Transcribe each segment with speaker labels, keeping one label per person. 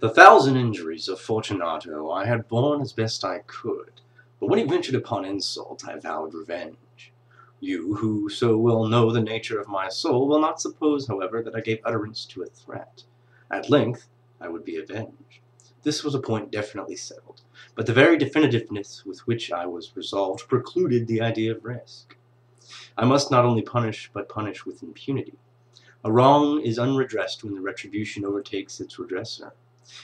Speaker 1: The 1,000 injuries of Fortunato I had borne as best I could, but when he ventured upon insult, I vowed revenge. You, who so well know the nature of my soul, will not suppose, however, that I gave utterance to a threat. At length I would be avenged. This was a point definitely settled, but the very definitiveness with which I was resolved precluded the idea of risk. I must not only punish, but punish with impunity. A wrong is unredressed when the retribution overtakes its redresser.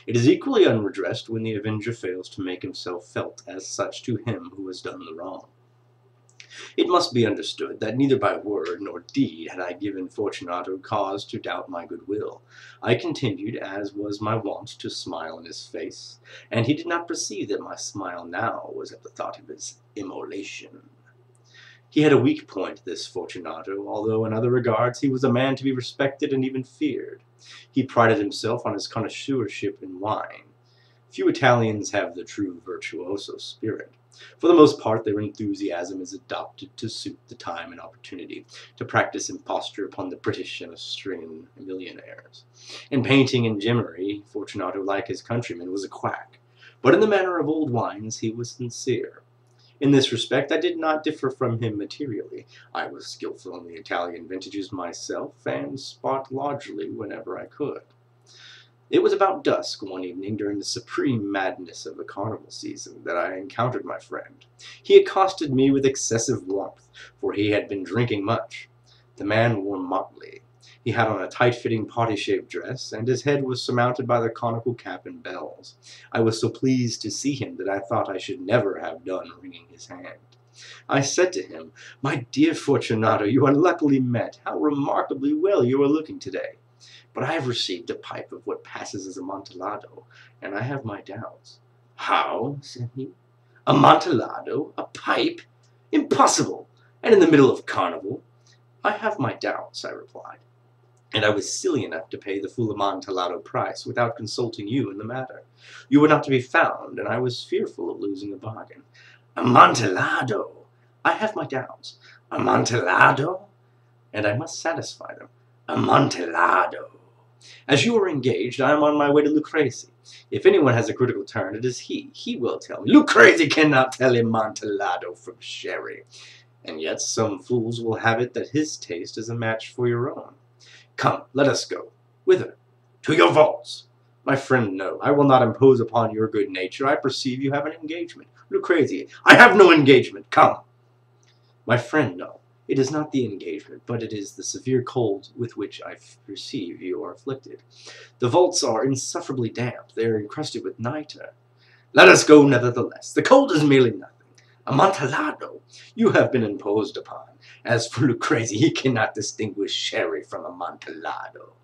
Speaker 1: It is equally unredressed when the avenger fails to make himself felt as such to him who has done the wrong. It must be understood that neither by word nor deed had I given Fortunato cause to doubt my goodwill. I continued, as was my wont, to smile in his face, and he did not perceive that my smile now was at the thought of his immolation. He had a weak point, this Fortunato, although in other regards he was a man to be respected and even feared. He prided himself on his connoisseurship in wine. Few Italians have the true virtuoso spirit. For the most part, their enthusiasm is adopted to suit the time and opportunity, to practice imposture upon the British and Austrian millionaires. In painting and gemmary, Fortunato, like his countrymen, was a quack, but in the matter of old wines he was sincere. In this respect I did not differ from him materially. I was skilful in the Italian vintages myself, and spot largely whenever I could. It was about dusk one evening during the supreme madness of the carnival season that I encountered my friend. He accosted me with excessive warmth, for he had been drinking much. The man wore motley. He had on a tight-fitting party-shaped dress, and his head was surmounted by the conical cap and bells. I was so pleased to see him that I thought I should never have done wringing his hand. I said to him, "My dear Fortunato, you are luckily met. How remarkably well you are looking today. But I have received a pipe of what passes as Amontillado, and I have my doubts." "How?" said he. "Amontillado? A pipe? Impossible! And in the middle of carnival?" "I have my doubts," I replied, "and I was silly enough to pay the full Amontillado price without consulting you in the matter. You were not to be found, and I was fearful of losing the bargain." "Amontillado? I have my doubts. Amontillado? And I must satisfy them. Amontillado. As you are engaged, I am on my way to Lucrezi. If anyone has a critical turn, it is he. He will tell me. Lucrezi cannot tell Amontillado from sherry. And yet some fools will have it that his taste is a match for your own. Come, let us go." "Whither?" "To your vaults." "My friend, no. I will not impose upon your good nature. I perceive you have an engagement." "Lucrezi, I have no engagement. Come." "My friend, no. It is not the engagement, but it is the severe cold with which I perceive you are afflicted. The vaults are insufferably damp. They are encrusted with nitre." "Let us go, nevertheless. The cold is merely nothing. Amontillado, you have been imposed upon. As for Lucrezi, he cannot distinguish sherry from Amontillado."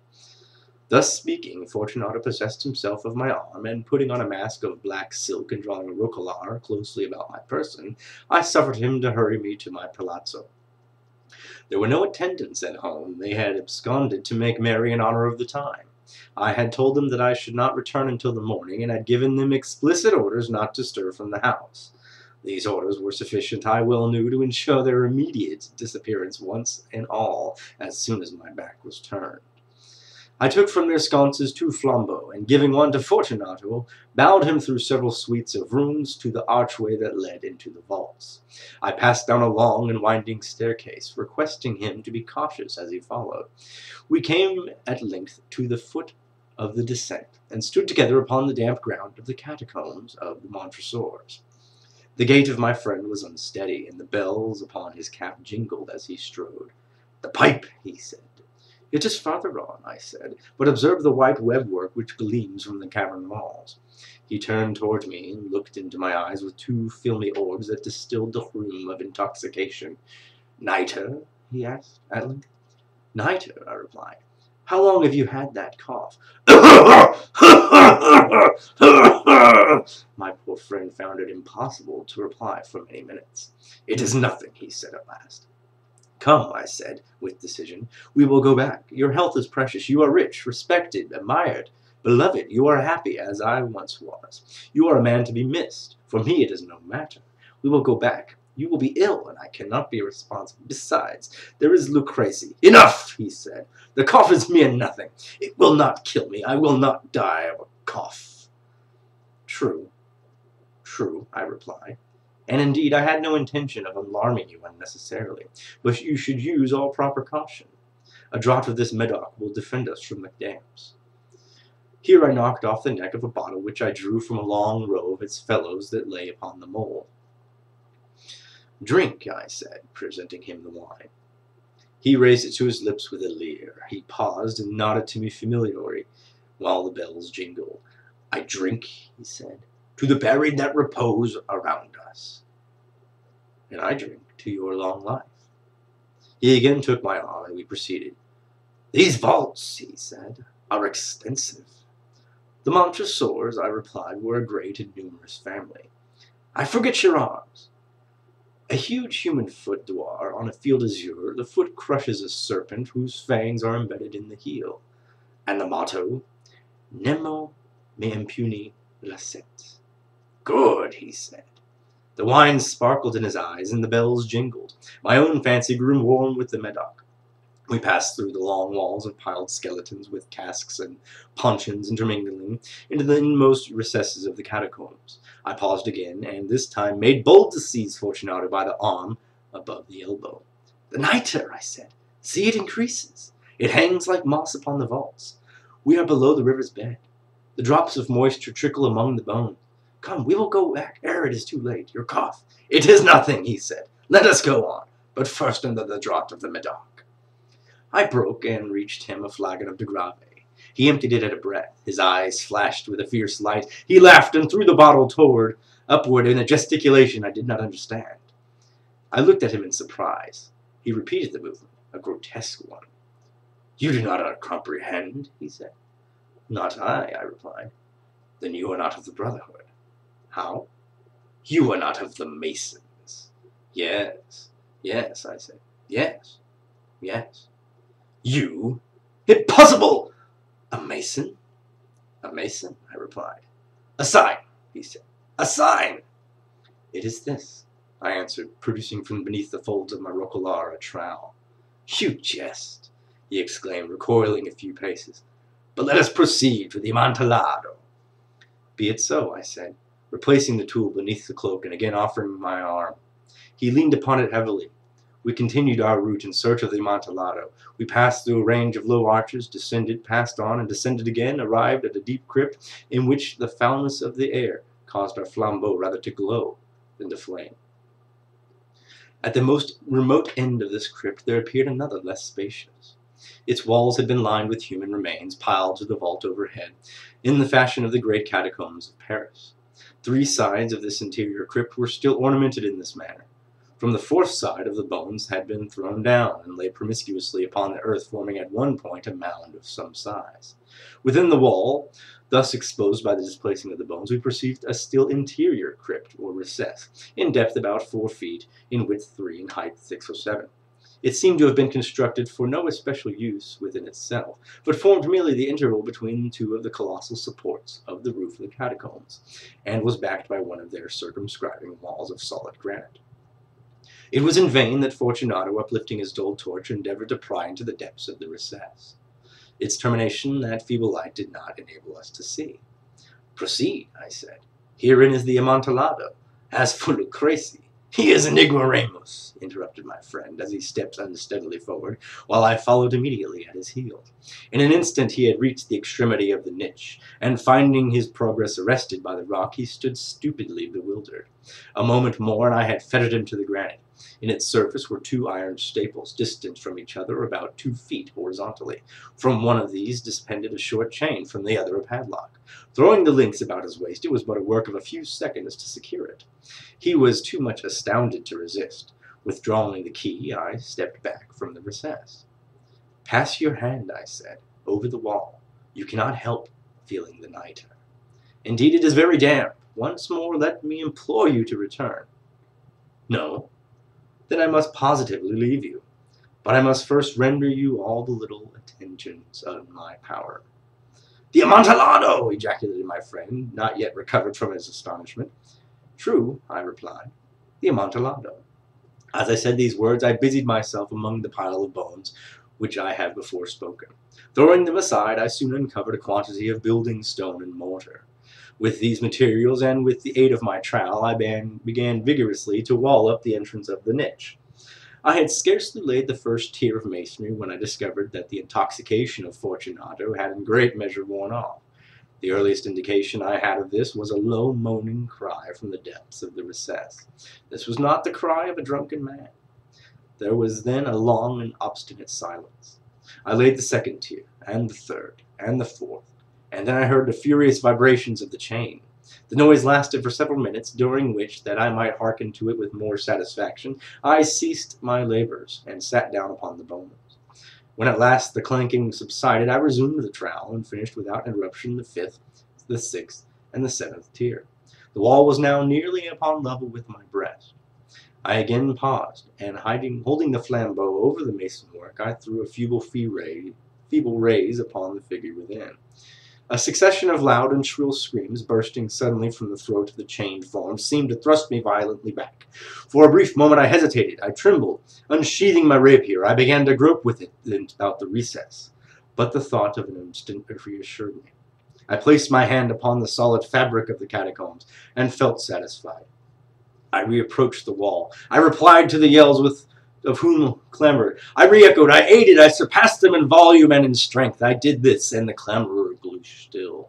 Speaker 1: Thus speaking, Fortunato possessed himself of my arm, and putting on a mask of black silk and drawing a roquelaire closely about my person, I suffered him to hurry me to my palazzo. There were no attendants at home. They had absconded to make merry in honor of the time. I had told them that I should not return until the morning, and had given them explicit orders not to stir from the house. These orders were sufficient, I well knew, to ensure their immediate disappearance once and all as soon as my back was turned. I took from their sconces 2 flambeaux, and giving one to Fortunato, bowed him through several suites of rooms to the archway that led into the vaults. I passed down a long and winding staircase, requesting him to be cautious as he followed. We came at length to the foot of the descent, and stood together upon the damp ground of the catacombs of the Montresors. The gait of my friend was unsteady, and the bells upon his cap jingled as he strode. "The pipe," he said. "It is farther on," I said, "but observe the white web-work which gleams from the cavern walls." He turned towards me and looked into my eyes with 2 filmy orbs that distilled the rheum of intoxication. "Nitre?" he asked at length. "Nitre," I replied. "How long have you had that cough?" My poor friend found it impossible to reply for many minutes. "It is nothing," he said at last. "Come," I said, with decision, "we will go back. Your health is precious. You are rich, respected, admired, beloved. You are happy, as I once was. You are a man to be missed. For me it is no matter. We will go back. You will be ill, and I cannot be responsible. Besides, there is Lucrece. Enough, he said. The cough is mere nothing. It will not kill me. I will not die of a cough. True, true, I replied. And indeed, I had no intention of alarming you unnecessarily, but you should use all proper caution. A draught of this Medoc will defend us from McDamps. Here I knocked off the neck of a bottle which I drew from a long row of its fellows that lay upon the mole. Drink, I said, presenting him the wine. He raised it to his lips with a leer. He paused and nodded to me familiarly while the bells jingled. I drink, he said, to the buried that repose around us. And I drink to your long life. He again took my arm, and we proceeded. These vaults, he said, are extensive. The Montresors, I replied, were a great and numerous family. I forget your arms. A huge human foot d'or on a field azure, the foot crushes a serpent whose fangs are embedded in the heel. And the motto, Nemo me impuni lacet. Good, he said. The wine sparkled in his eyes, and the bells jingled. My own fancy grew warm with the Medoc. We passed through the long walls of piled skeletons with casks and puncheons intermingling into the inmost recesses of the catacombs. I paused again, and this time made bold to seize Fortunato by the arm above the elbow. The nitre, I said. See, it increases. It hangs like moss upon the vaults. We are below the river's bed. The drops of moisture trickle among the bones. Come, we will go back ere it is too late. Your cough. It is nothing, he said. Let us go on, but first under the draught of the Medoc. I broke and reached him a flagon of de Grave. He emptied it at a breath. His eyes flashed with a fierce light. He laughed and threw the bottle upward in a gesticulation I did not understand. I looked at him in surprise. He repeated the movement, a grotesque one. You do not comprehend, he said. Not I replied. Then you are not of the Brotherhood. How? You are not of the Masons. Yes, yes, I said. Yes, yes. You? Impossible! A Mason? A Mason, I replied. A sign, he said. A sign! It is this, I answered, producing from beneath the folds of my roquelaire a trowel. You jest, he exclaimed, recoiling a few paces. But let us proceed to the Amontillado. Be it so, I said, replacing the tool beneath the cloak and again offering my arm. He leaned upon it heavily. We continued our route in search of the Amontillado. We passed through a range of low arches, descended, passed on, and descended again, arrived at a deep crypt in which the foulness of the air caused our flambeau rather to glow than to flame. At the most remote end of this crypt there appeared another less spacious. Its walls had been lined with human remains, piled to the vault overhead, in the fashion of the great catacombs of Paris. 3 sides of this interior crypt were still ornamented in this manner. From the 4th side of the bones had been thrown down, and lay promiscuously upon the earth, forming at one point a mound of some size. Within the wall, thus exposed by the displacing of the bones, we perceived a still interior crypt, or recess, in depth about 4 feet, in width 3, in height 6 or 7. It seemed to have been constructed for no especial use within itself, but formed merely the interval between 2 of the colossal supports of the roof of the catacombs, and was backed by one of their circumscribing walls of solid granite. It was in vain that Fortunato, uplifting his dull torch, endeavored to pry into the depths of the recess. Its termination that feeble light did not enable us to see. Proceed, I said. Herein is the Amontillado. As for Lucrece, he is an ignoramus, interrupted my friend, as he stepped unsteadily forward, while I followed immediately at his heels. In an instant he had reached the extremity of the niche, and finding his progress arrested by the rock, he stood stupidly bewildered. A moment more, and I had fettered him to the granite. In its surface were 2 iron staples, distant from each other about 2 feet horizontally. From one of these depended a short chain, from the other a padlock. Throwing the links about his waist, it was but a work of a few seconds to secure it. He was too much astounded to resist. Withdrawing the key, I stepped back from the recess. Pass your hand, I said, over the wall. You cannot help feeling the nitre. Indeed, it is very damp. Once more, let me implore you to return. No. Then I must positively leave you. But I must first render you all the little attentions of my power. The Amontillado! Ejaculated my friend, not yet recovered from his astonishment. True, I replied. The Amontillado. As I said these words, I busied myself among the pile of bones which I have before spoken. Throwing them aside, I soon uncovered a quantity of building stone and mortar. With these materials, and with the aid of my trowel, I began vigorously to wall up the entrance of the niche. I had scarcely laid the first tier of masonry when I discovered that the intoxication of Fortunato had in great measure worn off. The earliest indication I had of this was a low moaning cry from the depths of the recess. This was not the cry of a drunken man. There was then a long and obstinate silence. I laid the second tier, and the third, and the fourth, and then I heard the furious vibrations of the chain. The noise lasted for several minutes, during which, that I might hearken to it with more satisfaction, I ceased my labors, and sat down upon the bones. When at last the clanking subsided, I resumed the trowel, and finished without interruption the fifth, the sixth, and the seventh tier. The wall was now nearly upon level with my breast. I again paused, and holding the flambeau over the mason work, I threw a feeble rays upon the figure within. A succession of loud and shrill screams, bursting suddenly from the throat of the chained form, seemed to thrust me violently back. For a brief moment I hesitated, I trembled. Unsheathing my rapier, I began to grope with it about the recess. But the thought of an instant reassured me. I placed my hand upon the solid fabric of the catacombs, and felt satisfied. I reapproached the wall. I replied to the yells of whom clamored. I re-echoed, I aided, I surpassed them in volume and in strength. I did this, and the clamorer grew still.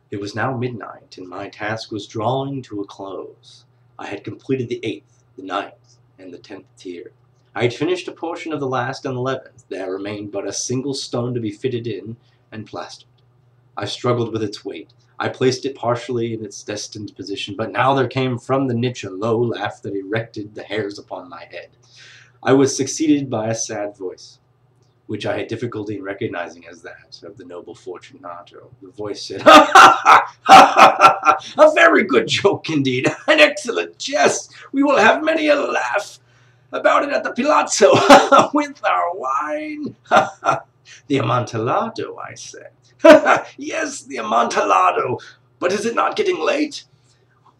Speaker 1: It was now midnight, and my task was drawing to a close. I had completed the 8th, the 9th, and the 10th tier. I had finished a portion of the last and 11th. There remained but a single stone to be fitted in and plastered. I struggled with its weight. I placed it partially in its destined position, but now there came from the niche a low laugh that erected the hairs upon my head. I was succeeded by a sad voice, which I had difficulty in recognizing as that of the noble Fortunato. The voice said, "Ha ha ha! Ha ha ha! A very good joke indeed! An excellent jest! We will have many a laugh about it at the Palazzo with our wine! Ha ha! The Amontillado, I said. Yes, the Amontillado. But is it not getting late?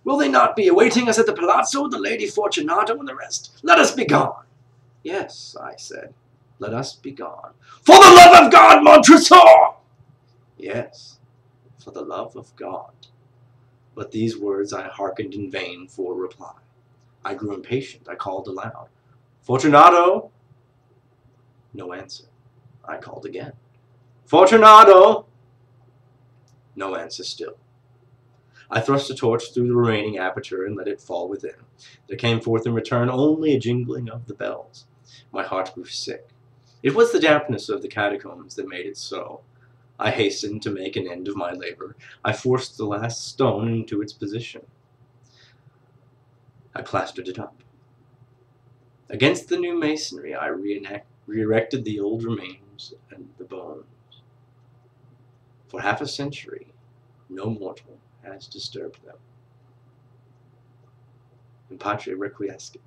Speaker 1: Will they not be awaiting us at the Palazzo, the Lady Fortunato and the rest? Let us be gone. Yes, I said. Let us be gone. For the love of God, Montresor! Yes, for the love of God. But these words I hearkened in vain for reply. I grew impatient. I called aloud. Fortunato! No answer. I called again. Fortunato! No answer still. I thrust a torch through the remaining aperture and let it fall within. There came forth in return only a jingling of the bells. My heart grew sick. It was the dampness of the catacombs that made it so. I hastened to make an end of my labor. I forced the last stone into its position. I plastered it up. Against the new masonry, I re-erected the old remains and the bones. For half a century, no mortal has disturbed them. In pace requiescat.